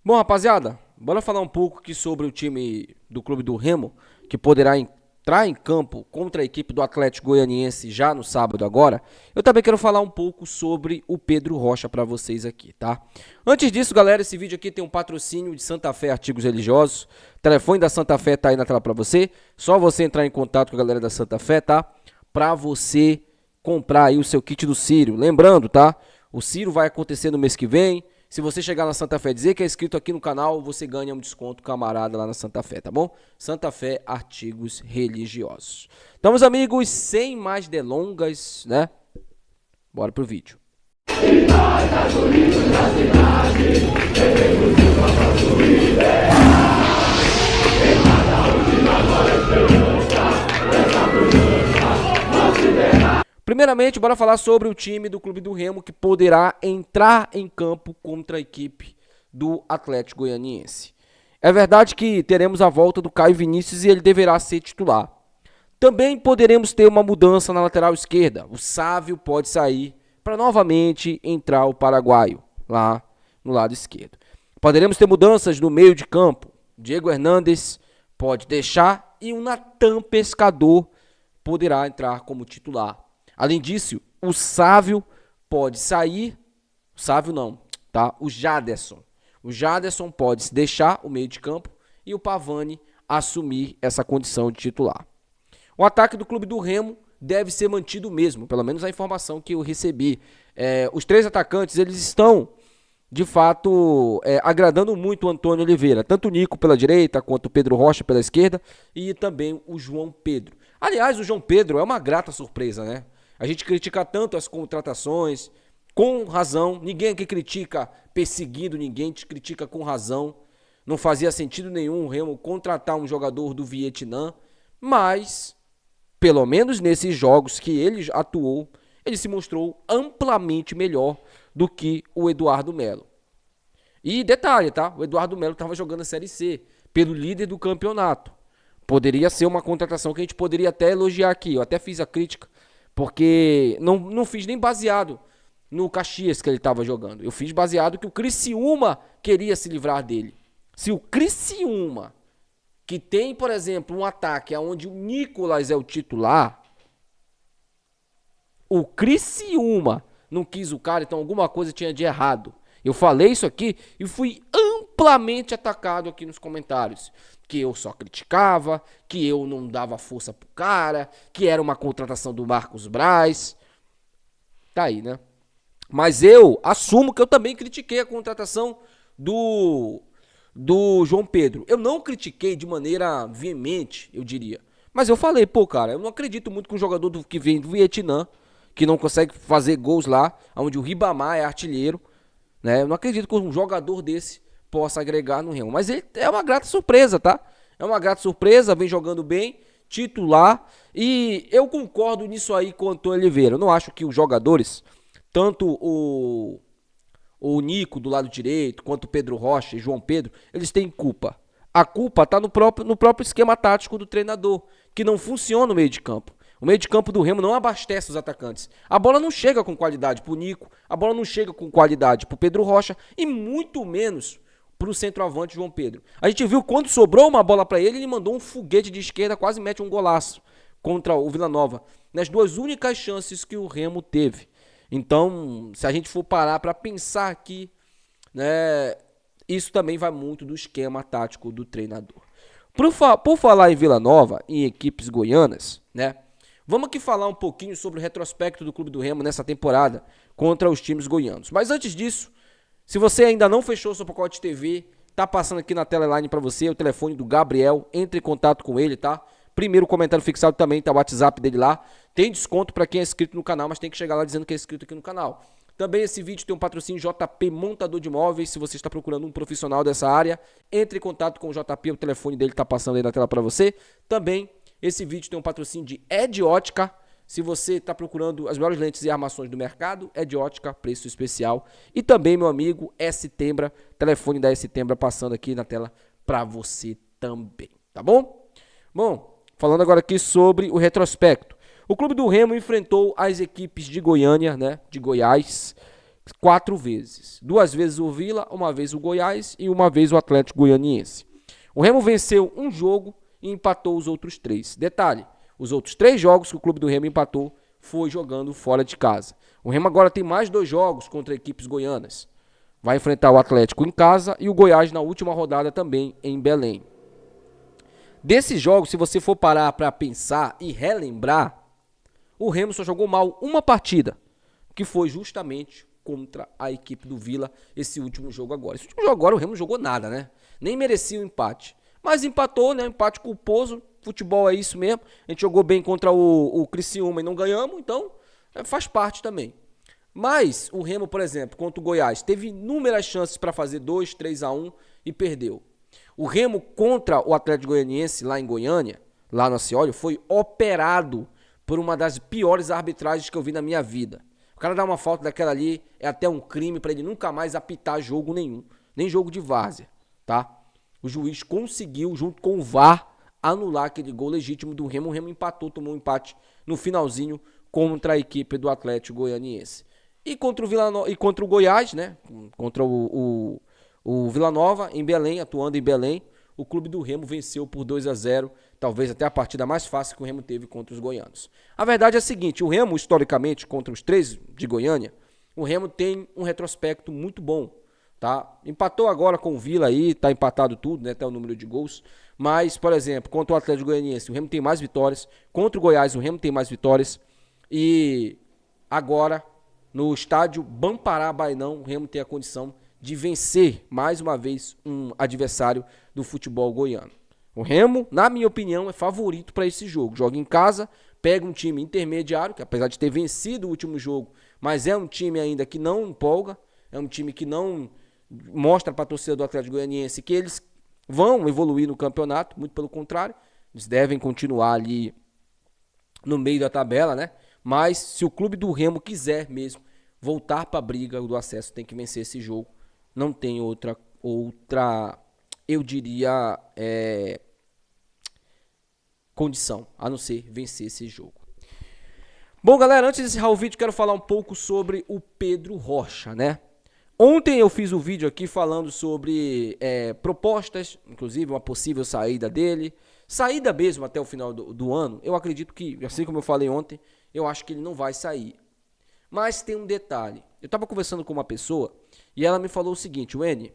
Bom, rapaziada, bora falar um pouco aqui sobre o time do Clube do Remo, que poderá entrar em campo contra a equipe do Atlético Goianiense já no sábado agora. Eu também quero falar um pouco sobre o Pedro Rocha para vocês aqui, tá? Antes disso, galera, esse vídeo aqui tem um patrocínio de Santa Fé Artigos Religiosos. O telefone da Santa Fé tá aí na tela para você. Só você entrar em contato com a galera da Santa Fé, tá? Para você comprar aí o seu kit do Círio. Lembrando, tá? O Círio vai acontecer no mês que vem. Se você chegar na Santa Fé e dizer que é inscrito aqui no canal, você ganha um desconto camarada lá na Santa Fé, tá bom? Santa Fé Artigos Religiosos. Então, meus amigos, sem mais delongas, né? Bora pro vídeo. Primeiramente, bora falar sobre o time do Clube do Remo que poderá entrar em campo contra a equipe do Atlético Goianiense. É verdade que teremos a volta do Caio Vinícius e ele deverá ser titular. Também poderemos ter uma mudança na lateral esquerda. O Sávio pode sair para novamente entrar o paraguaio lá no lado esquerdo. Poderemos ter mudanças no meio de campo. Diego Hernandes pode deixar e o Natan Pescador poderá entrar como titular. Além disso, o Sávio pode sair, o Sávio não, tá? O Jaderson. O Jaderson pode se deixar o meio de campo e o Pavani assumir essa condição de titular. O ataque do Clube do Remo deve ser mantido mesmo, pelo menos a informação que eu recebi. Os três atacantes, eles estão, de fato, agradando muito o Antônio Oliveira. Tanto o Nico pela direita, quanto o Pedro Rocha pela esquerda e também o João Pedro. Aliás, o João Pedro é uma grata surpresa, né? A gente critica tanto as contratações, com razão. Ninguém aqui critica perseguindo ninguém, a gente critica com razão. Não fazia sentido nenhum o Remo contratar um jogador do Vietnã, mas, pelo menos nesses jogos que ele atuou, ele se mostrou amplamente melhor do que o Eduardo Melo. E detalhe, tá? O Eduardo Melo estava jogando a Série C, pelo líder do campeonato. Poderia ser uma contratação que a gente poderia até elogiar aqui. Eu até fiz a crítica, porque não fiz nem baseado no Caxias que ele estava jogando. Eu fiz baseado que o Criciúma queria se livrar dele. Se o Criciúma, que tem, por exemplo, um ataque onde o Nicolas é o titular, o Criciúma não quis o cara, então alguma coisa tinha de errado. Eu falei isso aqui e fui amplamente atacado aqui nos comentários. Que eu só criticava, que eu não dava força pro cara, que era uma contratação do Marcos Braz. Tá aí, né? Mas eu assumo que eu também critiquei a contratação do João Pedro. Eu não critiquei de maneira veemente, eu diria. Mas eu falei, pô, cara, eu não acredito muito que um jogador que vem do Vietnã, que não consegue fazer gols lá, onde o Ribamar é artilheiro, né? Eu não acredito que um jogador desse possa agregar no Remo. Mas ele é uma grata surpresa, tá? É uma grata surpresa, vem jogando bem, titular. E eu concordo nisso aí com o Antônio Oliveira. Eu não acho que os jogadores, tanto o Nico do lado direito, quanto o Pedro Rocha e João Pedro, eles têm culpa. A culpa está no próprio esquema tático do treinador, que não funciona no meio de campo. O meio de campo do Remo não abastece os atacantes. A bola não chega com qualidade pro Nico, a bola não chega com qualidade pro Pedro Rocha e muito menos pro centroavante João Pedro. A gente viu quando sobrou uma bola para ele, ele mandou um foguete de esquerda, quase mete um golaço contra o Vila Nova, nas duas únicas chances que o Remo teve. Então, se a gente for parar para pensar aqui, né, isso também vai muito do esquema tático do treinador. Por falar em Vila Nova, em equipes goianas, né? Vamos aqui falar um pouquinho sobre o retrospecto do Clube do Remo nessa temporada contra os times goianos. Mas antes disso, se você ainda não fechou seu pacote TV, tá passando aqui na tela para você o telefone do Gabriel, entre em contato com ele, tá? Primeiro comentário fixado também, tá o WhatsApp dele lá. Tem desconto para quem é inscrito no canal, mas tem que chegar lá dizendo que é inscrito aqui no canal. Também esse vídeo tem um patrocínio JP Montador de Imóveis. Se você está procurando um profissional dessa área, entre em contato com o JP, o telefone dele tá passando aí na tela para você. Também esse vídeo tem um patrocínio de Ed Ótica. Se você está procurando as melhores lentes e armações do mercado, Ed Ótica, preço especial. E também, meu amigo, S-Tembra, telefone da S-Tembra passando aqui na tela para você também, tá bom? Bom, falando agora aqui sobre o retrospecto. O Clube do Remo enfrentou as equipes de Goiânia, né, de Goiás, 4 vezes. 2 vezes o Vila, 1 vez o Goiás e 1 vez o Atlético Goianiense. O Remo venceu um jogo e empatou os outros 3. Detalhe, os outros 3 jogos que o clube do Remo empatou foi jogando fora de casa. O Remo agora tem mais 2 jogos contra equipes goianas. Vai enfrentar o Atlético em casa e o Goiás na última rodada também em Belém. Desses jogos, se você for parar para pensar e relembrar, o Remo só jogou mal uma partida, que foi justamente contra a equipe do Vila, esse último jogo agora. Esse último jogo agora o Remo não jogou nada, né? Nem merecia o empate. Mas empatou, né? Um empate culposo. Futebol é isso mesmo. A gente jogou bem contra o Criciúma e não ganhamos, então faz parte também. Mas o Remo, por exemplo, contra o Goiás, teve inúmeras chances para fazer 2, 3-1 e perdeu. O Remo contra o Atlético Goianiense lá em Goiânia, lá no Acioli, foi operado por uma das piores arbitragens que eu vi na minha vida. O cara dá uma falta daquela ali, é até um crime para ele nunca mais apitar jogo nenhum, nem jogo de várzea, tá? O juiz conseguiu, junto com o VAR, anular aquele gol legítimo do Remo. O Remo empatou, tomou um empate no finalzinho contra a equipe do Atlético Goianiense. E contra o Goiás, né? Contra o Vila Nova, em Belém, atuando em Belém, o clube do Remo venceu por 2-0, talvez até a partida mais fácil que o Remo teve contra os goianos. A verdade é a seguinte, o Remo, historicamente, contra os 3 de Goiânia, o Remo tem um retrospecto muito bom, tá? Empatou agora com o Vila aí, tá empatado tudo, né? Até o número de gols. Mas, por exemplo, contra o Atlético Goianiense, o Remo tem mais vitórias. Contra o Goiás, o Remo tem mais vitórias. E agora, no estádio Bampará Bainão, o Remo tem a condição de vencer mais uma vez um adversário do futebol goiano. O Remo, na minha opinião, é favorito para esse jogo. Joga em casa, pega um time intermediário, que apesar de ter vencido o último jogo, mas é um time ainda que não empolga, é um time que não mostra para a torcida do Atlético Goianiense que eles vão evoluir no campeonato, muito pelo contrário, eles devem continuar ali no meio da tabela, né? Mas se o clube do Remo quiser mesmo voltar para a briga do acesso, tem que vencer esse jogo. Não tem outra eu diria, condição, a não ser vencer esse jogo. Bom, galera, antes de encerrar o vídeo, quero falar um pouco sobre o Pedro Rocha, né? Ontem eu fiz um vídeo aqui falando sobre propostas, inclusive uma possível saída dele. Saída mesmo até o final do ano, eu acredito que, assim como eu falei ontem, eu acho que ele não vai sair. Mas tem um detalhe. Eu estava conversando com uma pessoa e ela me falou o seguinte, Wene,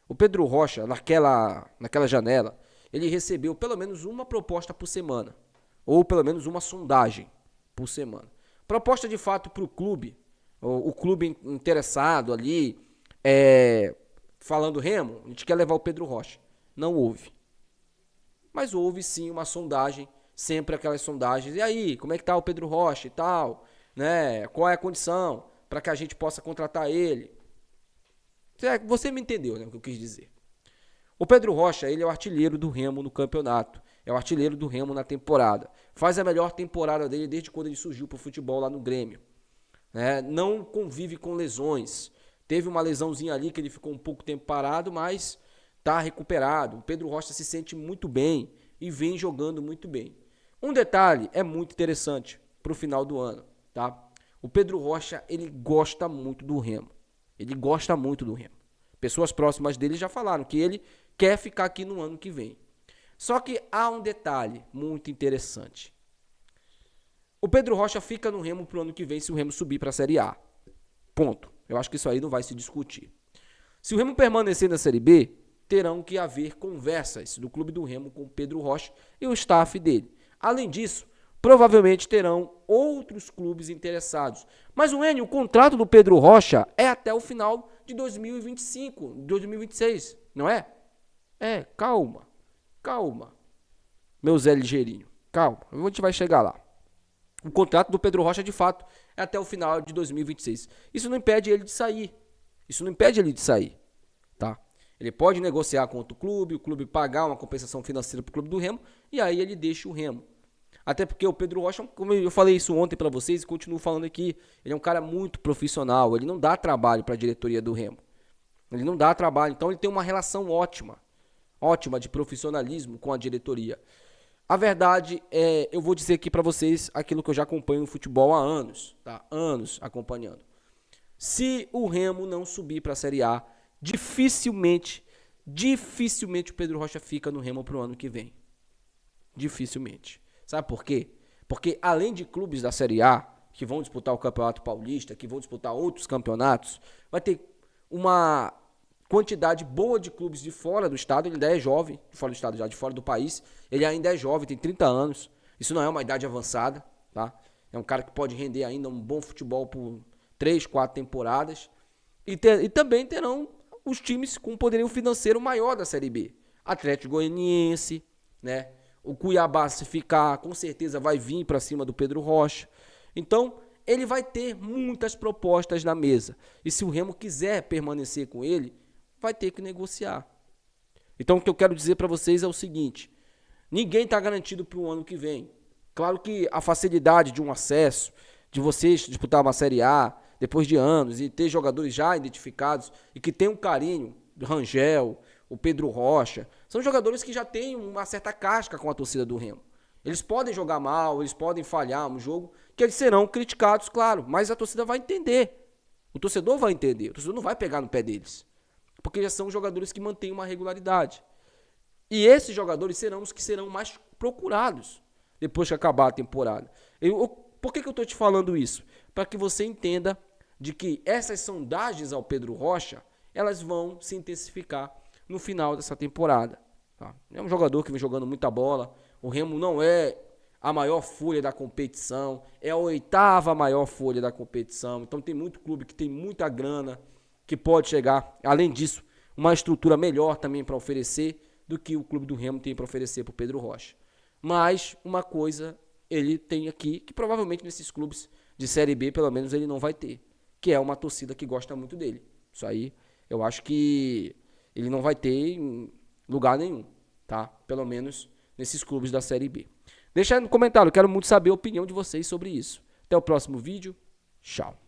o Pedro Rocha, naquela janela, ele recebeu pelo menos uma proposta por semana. Ou pelo menos uma sondagem por semana. Proposta de fato para o clube interessado ali, falando, Remo, a gente quer levar o Pedro Rocha. Não houve. Mas houve sim uma sondagem, sempre aquelas sondagens. E aí, como é que tá o Pedro Rocha e tal? Né? Qual é a condição para que a gente possa contratar ele? Você me entendeu, né, o que eu quis dizer. O Pedro Rocha, ele é o artilheiro do Remo no campeonato. É o artilheiro do Remo na temporada. Faz a melhor temporada dele desde quando ele surgiu pro futebol lá no Grêmio. Não convive com lesões. Teve uma lesãozinha ali que ele ficou um pouco tempo parado, mas tá recuperado. O Pedro Rocha se sente muito bem e vem jogando muito bem. Um detalhe é muito interessante pro final do ano, tá? O Pedro Rocha, ele gosta muito do Remo. Ele gosta muito do Remo. Pessoas próximas dele já falaram que ele quer ficar aqui no ano que vem. Só que há um detalhe muito interessante. O Pedro Rocha fica no Remo pro ano que vem se o Remo subir para a Série A. Ponto. Eu acho que isso aí não vai se discutir. Se o Remo permanecer na Série B, terão que haver conversas do clube do Remo com o Pedro Rocha e o staff dele. Além disso, provavelmente terão outros clubes interessados. Mas o contrato do Pedro Rocha é até o final de 2025, 2026, não é? Calma, meu Zé Ligeirinho, calma, a gente vai chegar lá. O contrato do Pedro Rocha, de fato, é até o final de 2026. Isso não impede ele de sair, tá? Ele pode negociar com outro clube, o clube pagar uma compensação financeira para o clube do Remo, e aí ele deixa o Remo. Até porque o Pedro Rocha, como eu falei isso ontem para vocês e continuo falando aqui, ele é um cara muito profissional, ele não dá trabalho para a diretoria do Remo. Ele não dá trabalho, então ele tem uma relação ótima de profissionalismo com a diretoria. A verdade é, eu vou dizer aqui para vocês aquilo que eu já acompanho no futebol há anos, tá? Anos acompanhando. Se o Remo não subir para a Série A, dificilmente o Pedro Rocha fica no Remo pro ano que vem. Dificilmente. Sabe por quê? Porque além de clubes da Série A, que vão disputar o Campeonato Paulista, que vão disputar outros campeonatos, vai ter uma quantidade boa de clubes de fora do estado. Ele ainda é jovem, de fora do estado já, de fora do país. Ele ainda é jovem, tem 30 anos. Isso não é uma idade avançada, tá? É um cara que pode render ainda um bom futebol por 3, 4 temporadas. E também terão os times com um poderio financeiro maior da Série B. Atlético Goianiense, né? O Cuiabá, se ficar, com certeza vai vir para cima do Pedro Rocha. Então, ele vai ter muitas propostas na mesa. E se o Remo quiser permanecer com ele, vai ter que negociar. Então, o que eu quero dizer para vocês é o seguinte: ninguém está garantido para o ano que vem. Claro que a facilidade de um acesso, de vocês disputar uma Série A depois de anos e ter jogadores já identificados e que tem um carinho, do Rangel, o Pedro Rocha, são jogadores que já têm uma certa casca com a torcida do Remo. Eles podem jogar mal, eles podem falhar no jogo, que eles serão criticados, claro, mas a torcida vai entender. O torcedor vai entender, o torcedor não vai pegar no pé deles, porque já são jogadores que mantêm uma regularidade. E esses jogadores serão os que serão mais procurados depois que acabar a temporada. Por que eu estou te falando isso? Para que você entenda de que essas sondagens ao Pedro Rocha, elas vão se intensificar no final dessa temporada. Tá? É um jogador que vem jogando muita bola. O Remo não é a maior folha da competição, é a 8ª maior folha da competição. Então tem muito clube que tem muita grana, que pode chegar, além disso, uma estrutura melhor também para oferecer do que o clube do Remo tem para oferecer para o Pedro Rocha. Mas uma coisa ele tem aqui, que provavelmente nesses clubes de Série B, pelo menos, ele não vai ter, que é uma torcida que gosta muito dele. Isso aí, eu acho que ele não vai ter em lugar nenhum, tá? Pelo menos nesses clubes da Série B. Deixa aí no comentário, eu quero muito saber a opinião de vocês sobre isso. Até o próximo vídeo. Tchau.